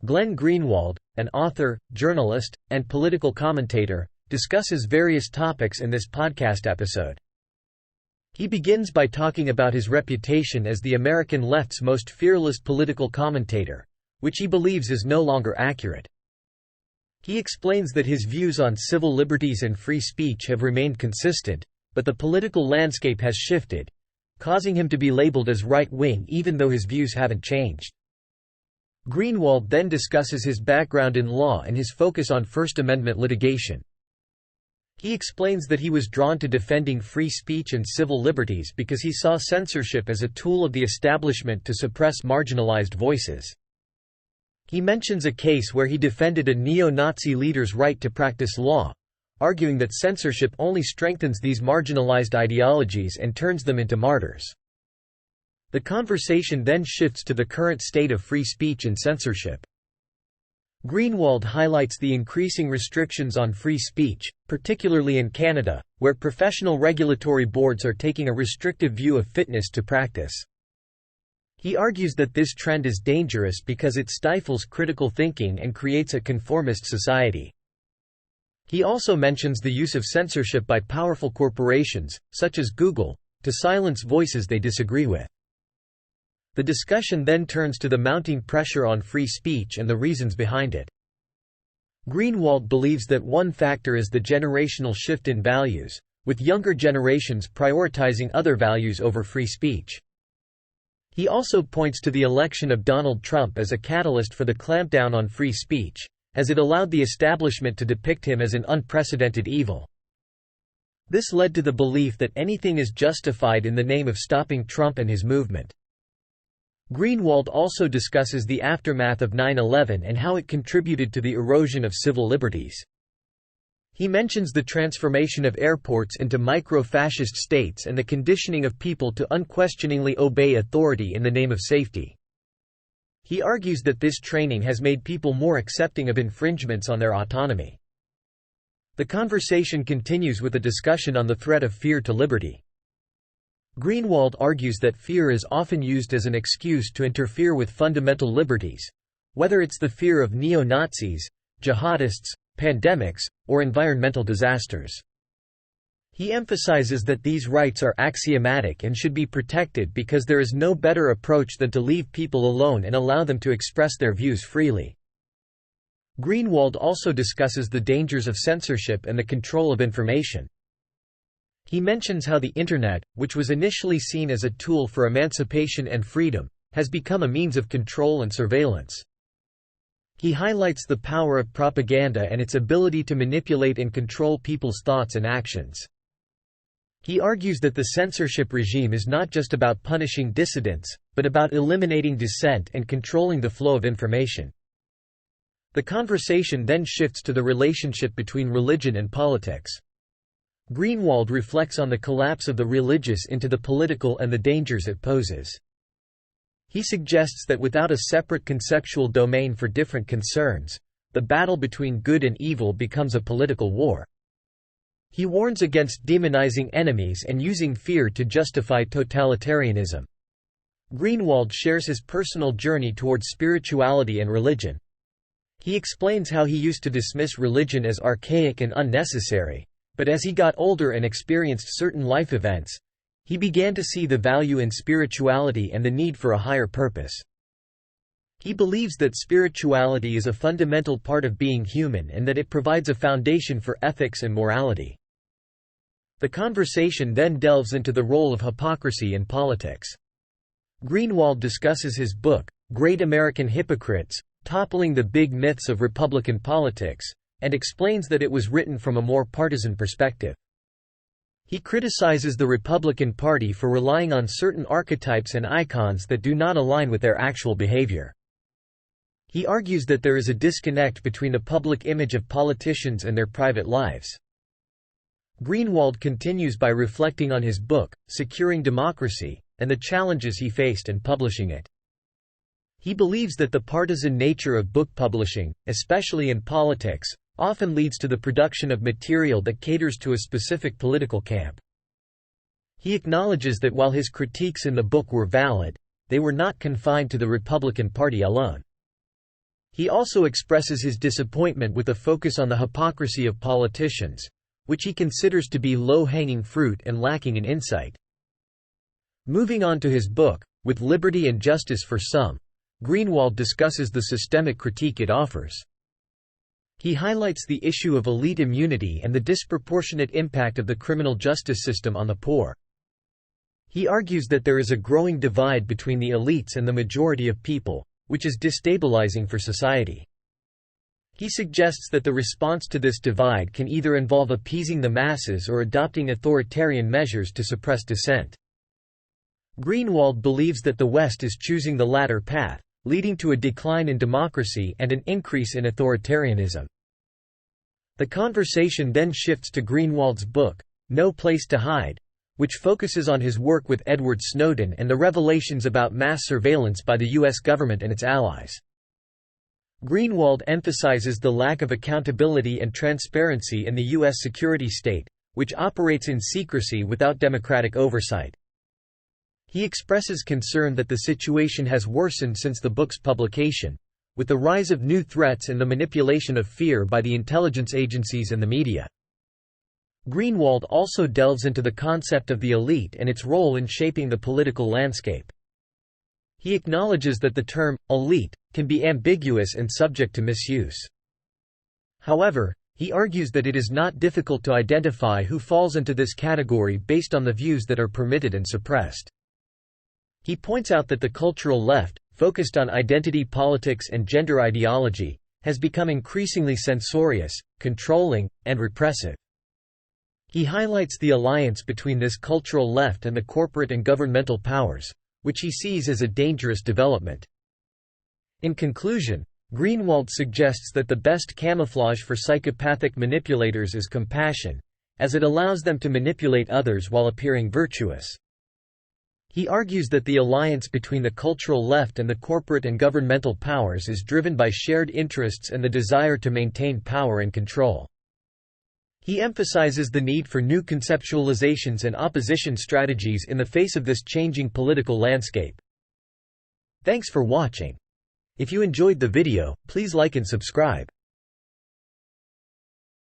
Glenn Greenwald, an author, journalist, and political commentator, discusses various topics in this podcast episode. He begins by talking about his reputation as the American left's most fearless political commentator, which he believes is no longer accurate. He explains that his views on civil liberties and free speech have remained consistent, but the political landscape has shifted, causing him to be labeled as right-wing even though his views haven't changed. Greenwald then discusses his background in law and his focus on First Amendment litigation. He explains that he was drawn to defending free speech and civil liberties because he saw censorship as a tool of the establishment to suppress marginalized voices. He mentions a case where he defended a neo-Nazi leader's right to practice law, arguing that censorship only strengthens these marginalized ideologies and turns them into martyrs. The conversation then shifts to the current state of free speech and censorship. Greenwald highlights the increasing restrictions on free speech, particularly in Canada, where professional regulatory boards are taking a restrictive view of fitness to practice. He argues that this trend is dangerous because it stifles critical thinking and creates a conformist society. He also mentions the use of censorship by powerful corporations, such as Google, to silence voices they disagree with. The discussion then turns to the mounting pressure on free speech and the reasons behind it. Greenwald believes that one factor is the generational shift in values, with younger generations prioritizing other values over free speech. He also points to the election of Donald Trump as a catalyst for the clampdown on free speech, as it allowed the establishment to depict him as an unprecedented evil. This led to the belief that anything is justified in the name of stopping Trump and his movement. Greenwald also discusses the aftermath of 9/11 and how it contributed to the erosion of civil liberties. He mentions the transformation of airports into micro-fascist states and the conditioning of people to unquestioningly obey authority in the name of safety. He argues that this training has made people more accepting of infringements on their autonomy. The conversation continues with a discussion on the threat of fear to liberty. Greenwald argues that fear is often used as an excuse to interfere with fundamental liberties, whether it's the fear of neo-Nazis, jihadists, pandemics, or environmental disasters. He emphasizes that these rights are axiomatic and should be protected because there is no better approach than to leave people alone and allow them to express their views freely. Greenwald also discusses the dangers of censorship and the control of information. He mentions how the Internet, which was initially seen as a tool for emancipation and freedom, has become a means of control and surveillance. He highlights the power of propaganda and its ability to manipulate and control people's thoughts and actions. He argues that the censorship regime is not just about punishing dissidents, but about eliminating dissent and controlling the flow of information. The conversation then shifts to the relationship between religion and politics. Greenwald reflects on the collapse of the religious into the political and the dangers it poses. He suggests that without a separate conceptual domain for different concerns, the battle between good and evil becomes a political war. He warns against demonizing enemies and using fear to justify totalitarianism. Greenwald shares his personal journey towards spirituality and religion. He explains how he used to dismiss religion as archaic and unnecessary, but as he got older and experienced certain life events, he began to see the value in spirituality and the need for a higher purpose. He believes that spirituality is a fundamental part of being human and that it provides a foundation for ethics and morality. The conversation then delves into the role of hypocrisy in politics. Greenwald discusses his book, Great American Hypocrites, Toppling the Big Myths of Republican Politics, and explains that it was written from a more partisan perspective. He criticizes the Republican Party for relying on certain archetypes and icons that do not align with their actual behavior. He argues that there is a disconnect between the public image of politicians and their private lives. Greenwald continues by reflecting on his book, Securing Democracy, and the challenges he faced in publishing it. He believes that the partisan nature of book publishing, especially in politics, often leads to the production of material that caters to a specific political camp. He acknowledges that while his critiques in the book were valid, they were not confined to the Republican Party alone. He also expresses his disappointment with a focus on the hypocrisy of politicians, which he considers to be low-hanging fruit and lacking in insight. Moving on to his book, With Liberty and Justice for Some, Greenwald discusses the systemic critique it offers. He highlights the issue of elite immunity and the disproportionate impact of the criminal justice system on the poor. He argues that there is a growing divide between the elites and the majority of people, which is destabilizing for society. He suggests that the response to this divide can either involve appeasing the masses or adopting authoritarian measures to suppress dissent. Greenwald believes that the West is choosing the latter path, leading to a decline in democracy and an increase in authoritarianism. The conversation then shifts to Greenwald's book, No Place to Hide, which focuses on his work with Edward Snowden and the revelations about mass surveillance by the U.S. government and its allies. Greenwald emphasizes the lack of accountability and transparency in the U.S. security state, which operates in secrecy without democratic oversight. He expresses concern that the situation has worsened since the book's publication, with the rise of new threats and the manipulation of fear by the intelligence agencies and the media. Greenwald also delves into the concept of the elite and its role in shaping the political landscape. He acknowledges that the term elite can be ambiguous and subject to misuse. However, he argues that it is not difficult to identify who falls into this category based on the views that are permitted and suppressed. He points out that the cultural left, focused on identity politics and gender ideology, has become increasingly censorious, controlling, and repressive. He highlights the alliance between this cultural left and the corporate and governmental powers, which he sees as a dangerous development. In conclusion, Greenwald suggests that the best camouflage for psychopathic manipulators is compassion, as it allows them to manipulate others while appearing virtuous. He argues that the alliance between the cultural left and the corporate and governmental powers is driven by shared interests and the desire to maintain power and control. He emphasizes the need for new conceptualizations and opposition strategies in the face of this changing political landscape. Thanks for watching. If you enjoyed the video, please like and subscribe.